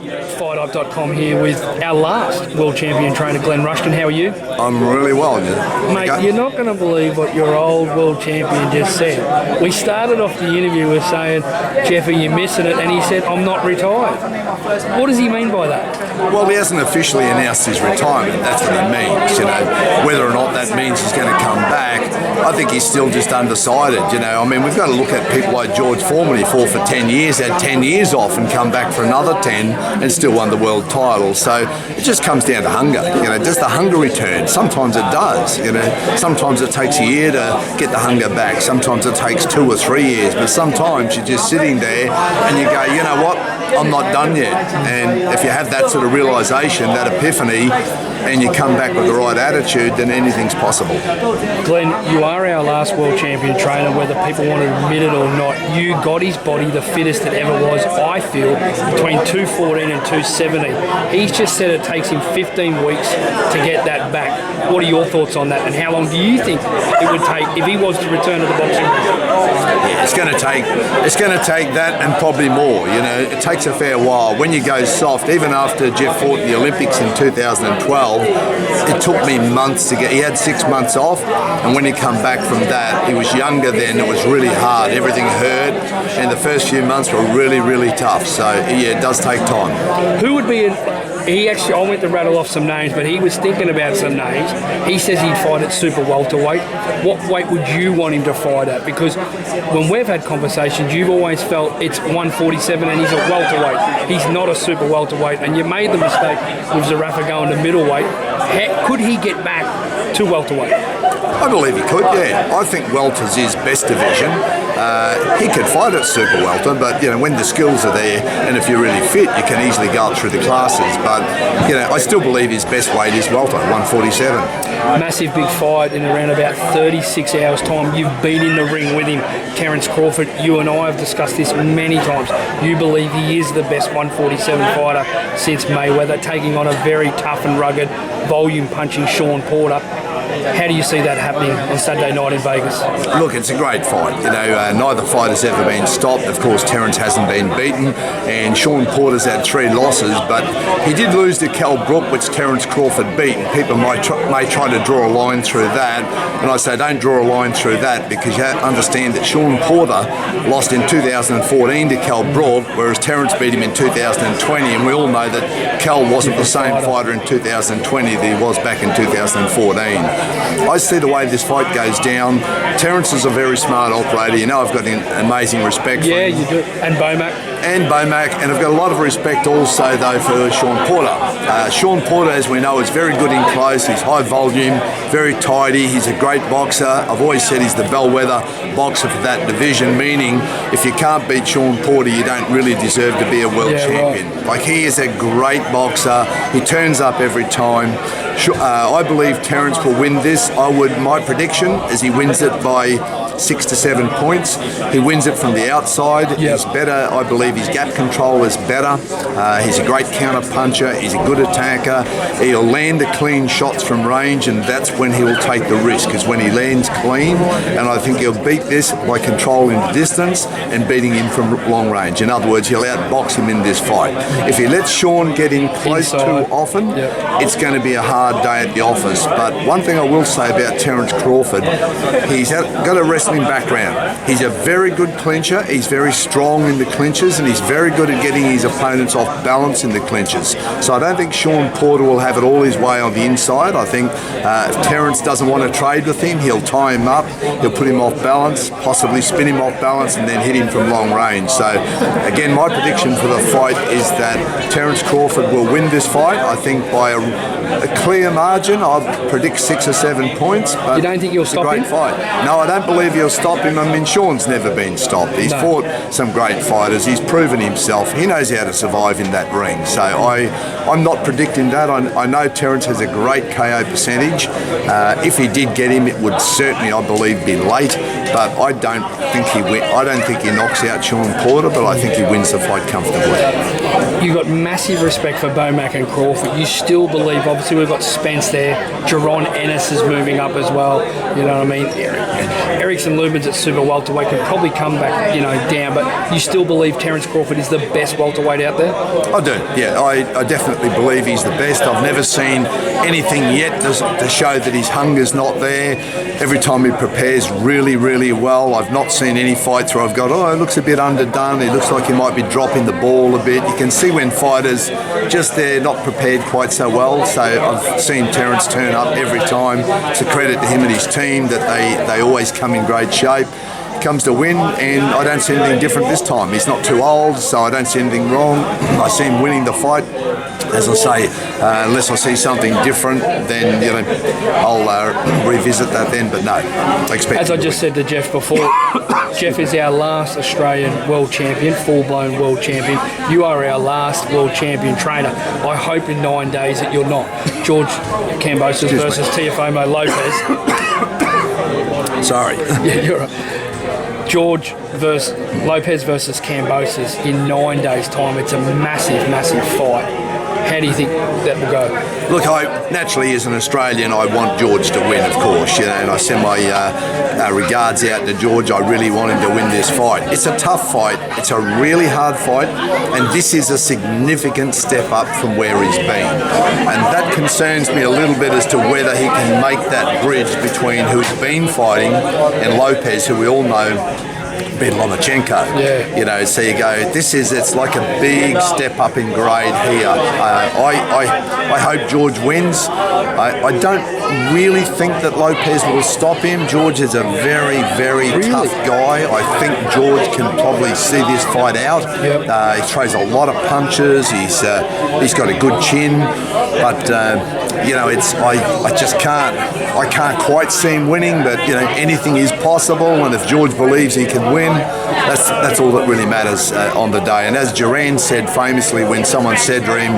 FightHype.com here with our last world champion trainer, Glenn Rushton. How are you? I'm really well. Mate, you're not going to believe what your old world champion just said. We started off the interview with saying, Jeffy, you're missing it, and he said, I'm not retired. What does he mean by that? Well, he hasn't officially announced his retirement. That's what he means, Whether or not that means he's going to come back, I think he's still just undecided, I mean, we've got to look at people like George Foreman. He fought for 10 years, had 10 years off and come back for another 10 and still won the world title. So it just comes down to hunger. Does the hunger return? Sometimes it does. Sometimes it takes a year to get the hunger back. Sometimes it takes 2 or 3 years. But sometimes you're just sitting there and you go, you know what? I'm not done yet. And if you have that sort of realisation, that epiphany, and you come back with the right attitude, then anything's possible. Glenn, you are our last world champion trainer, whether people want to admit it or not. You got his body the fittest it ever was, I feel, between 214 and 270. He's just said it takes him 15 weeks to get that back. What are your thoughts on that, and how long do you think it would take if he was to return to the boxing ring? Yeah, it's going to take that and probably more. It takes a fair while. When you go soft, even after Jeff fought in the Olympics in 2012, it took me months to get. He had 6 months off, and when he come back from that, he was younger then. It was really hard. Everything hurt, and the first few months were really, really tough. So yeah, it does take time. Who would be I went to rattle off some names, but he was thinking about some names. He says he'd fight at super welterweight. What weight would you want him to fight at? Because when we've had conversations, you've always felt it's 147 and he's a welterweight. He's not a super welterweight, and you made the mistake with Zarafa going to middleweight. Could he get back to welterweight? I believe he could, yeah. I think welter's his best division. He could fight at super welter, but when the skills are there and if you're really fit, you can easily go up through the classes. But I still believe his best weight is welter, 147. Massive big fight in around about 36 hours time. You've been in the ring with him, Terence Crawford. You and I have discussed this many times. You believe he is the best 147 fighter since Mayweather, taking on a very tough and rugged, volume punching Shawn Porter. How do you see that happening on Saturday night in Vegas? Look, it's a great fight. Neither fighter's ever been stopped. Of course, Terence hasn't been beaten, and Shawn Porter's had 3 losses, but he did lose to Cal Brook, which Terence Crawford beat. And people may try to draw a line through that, and I say don't draw a line through that, because you understand that Shawn Porter lost in 2014 to Cal Brook, whereas Terence beat him in 2020, and we all know that Cal wasn't the same fighter in 2020 that he was back in 2014. I see the way this fight goes down. Terence is a very smart operator. I've got an amazing respect for him. Yeah, you do. And Bomac. And I've got a lot of respect also, though, for Shawn Porter. Shawn Porter, as we know, is very good in close. He's high volume, very tidy. He's a great boxer. I've always said he's the bellwether boxer for that division, meaning if you can't beat Shawn Porter, you don't really deserve to be a world champion. Right. Like, he is a great boxer. He turns up every time. I believe Terence will win this. My prediction is he wins it by 6 to 7 points. He wins it from the outside. Yep. He's better. I believe his gap control is better. He's a great counter puncher. He's a good attacker. He'll land the clean shots from range, and that's when he will take the risk, is when he lands clean. And I think he'll beat this by controlling the distance and beating him from long range. In other words, he'll outbox him in this fight. If he lets Shawn get in close too often, it's going to be a hard day at the office. But one thing I will say about Terence Crawford, he's got a wrestling background. He's a very good clincher. He's very strong in the clinches, and he's very good at getting his opponents off balance in the clinches. So I don't think Shawn Porter will have it all his way on the inside. I think if Terence doesn't want to trade with him, he'll tie him up, he'll put him off balance, possibly spin him off balance, and then hit him from long range. So again, my prediction for the fight is that Terence Crawford will win this fight. I think by a clear margin. I'll predict 6 or 7 points. But you don't think you'll stop him? It's a great fight. No, I don't believe he'll stop him. I mean, Shawn's never been stopped. He's fought some great fighters. He's proven himself. He knows how to survive in that ring. So I'm not predicting that. I know Terence has a great KO percentage. If he did get him, it would certainly, I believe, be late. But I don't think he knocks out Shawn Porter, but I think he wins the fight comfortably. You've got massive respect for Bomac and Crawford. You still believe, obviously we've got Spence there, Jaron Ennis is moving up as well, you know what I mean? Erickson Lubin's at super welterweight, can probably come back, down, but you still believe Terence Crawford is the best welterweight out there? I do, yeah. I definitely believe he's the best. I've never seen anything yet to show that his hunger's not there. Every time he prepares really, really well. I've not seen any fights where I've got, it looks a bit underdone. He looks like he might be dropping the ball a bit. You can see when fighters just they're not prepared quite so well. So I've seen Terence turn up every time. It's a credit to him and his team that they always come in great shape. Comes to win, and I don't see anything different this time. He's not too old, so I don't see anything wrong. I see him winning the fight. As I say, unless I see something different, then I'll revisit that then. But no, I expect. As I just said to Jeff before, Jeff is our last Australian world champion, full-blown world champion. You are our last world champion trainer. I hope in 9 days that you're not. George Kambosos versus Teofimo Lopez. Sorry. Yeah, you're right. George versus Lopez versus Kambosos in 9 days' time. It's a massive, massive fight. How do you think that will go? Look, naturally, as an Australian, I want George to win, of course, and I send my regards out to George. I really want him to win this fight. It's a tough fight. It's a really hard fight, and this is a significant step up from where he's been. And that concerns me a little bit as to whether he can make that bridge between who he's been fighting and Lopez, who we all know beat Lomachenko. Yeah. So you go, it's like a big step up in grade here. I hope George wins. I don't really think that Lopez will stop him. George is a very, very tough guy. I think George can probably see this fight out. Yep. He throws a lot of punches. He's got a good chin, but I can't quite see him winning. But anything is possible, and if George believes he can win, that's all that really matters on the day. And as Duran said famously, when someone said to him,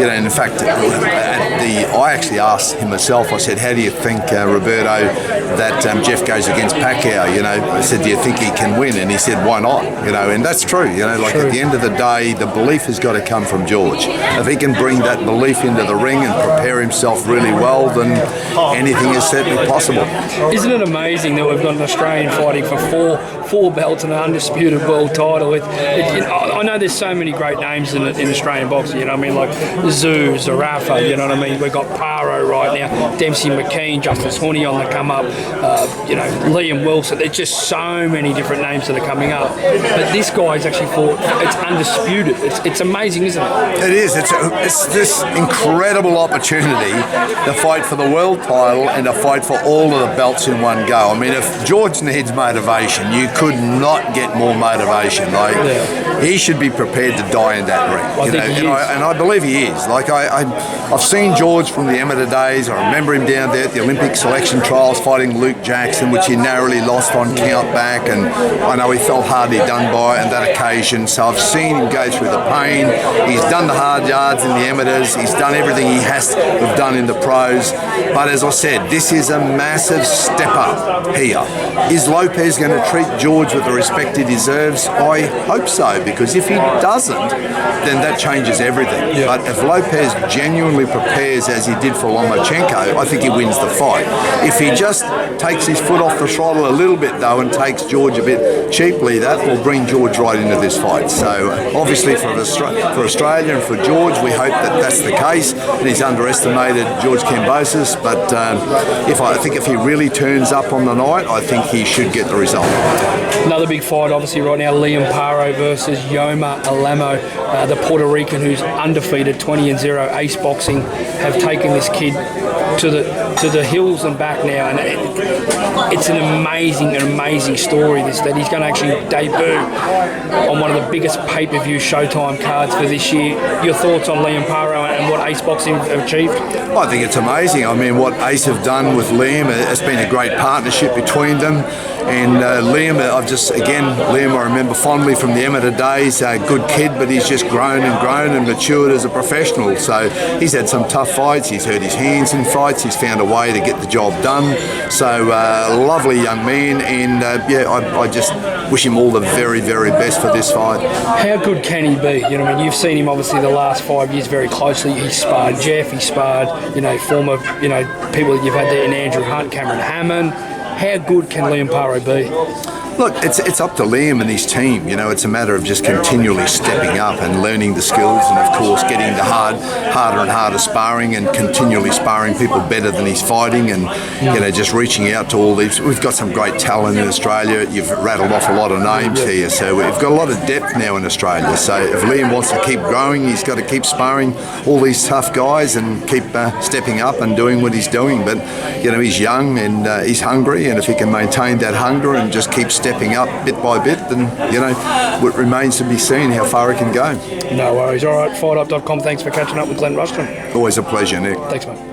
in fact, I actually asked him myself. I said, "How do you think, Roberto, that Jeff goes against Pacquiao?" I said, "Do you think he can win?" And he said, "Why not?" And that's true. At the end of the day, the belief has got to come from George. If he can bring that belief into the ring and prepare himself really well, then anything is certainly possible. Isn't it amazing that we've got an Australian fighting for four belts and an undisputed world title? I know there's so many great names in Australian boxing. Like Zoo, Zarafa. We've got Paro right now, Dempsey McKean, Justice Horney on the come up. Liam Wilson. There's just so many different names that are coming up. But this guy's actually fought. It's undisputed. It's amazing, isn't it? It is. It's this incredible opportunity to fight for the world title and to fight for all of the belts in one go. I mean, if George needs motivation, you could not get more motivation. He should be prepared to die in that ring. And I believe he is. I've seen George from the amateur days. I remember him down there at the Olympic selection trials fighting Luke Jackson, which he narrowly lost on count back, and I know he felt hardly done by on that occasion. So I've seen him go through the pain. He's done the hard yards in the amateurs. He's done everything he has to have done in the pros. But as I said, this is a massive step up here. Is Lopez going to treat George with the respect he deserves? I hope so, because if he doesn't, then that changes everything. Yeah. But if Lopez genuinely prepares as he did for Lomachenko, I think he wins the fight. If he just takes his foot off the throttle a little bit, though, and takes George a bit cheaply, that will bring George right into this fight. So obviously for Australia and for George, we hope that that's the case, and he's underestimated George Kambosos. But I think if he really turns up on the night, I think he should get the result. Another big fight, obviously, right now, Liam Paro versus Yoma Alamo, the Puerto Rican who's undefeated, 20-0, Ace Boxing, have taken this kid to the hills and back now, and it's an amazing story. That he's going to actually debut on one of the biggest pay-per-view Showtime cards for this year. Your thoughts on Liam Paro and what Ace Boxing have achieved? I think it's amazing. I mean, what Ace have done with Liam, it's been a great partnership between them. And Liam, I remember fondly from the amateur days. Good kid, but he's just grown and matured as a professional. So he's had some tough fights. He's hurt his hands in fights. He's found a way to get the job done. So lovely young man, and I just wish him all the very, very best for this fight. How good can he be? You know, I mean, you've seen him obviously the last 5 years very closely. He sparred Jeff. He sparred, former, people that you've had there in Andrew Hunt, Cameron Hammond. How good can Liam Paro be? Look, it's up to Liam and his team. It's a matter of just continually stepping up and learning the skills, and of course getting the harder and harder sparring, and continually sparring people better than he's fighting, and just reaching out to all these. We've got some great talent in Australia. You've rattled off a lot of names here, so we've got a lot of depth now in Australia. So if Liam wants to keep growing, he's got to keep sparring all these tough guys and keep stepping up and doing what he's doing. But he's young and he's hungry, and if he can maintain that hunger and just keep stepping up bit by bit, then it remains to be seen how far he can go. No worries. All right, FightHype.com. Thanks for catching up with Glenn Rushton. Always a pleasure, Nick. Thanks, mate.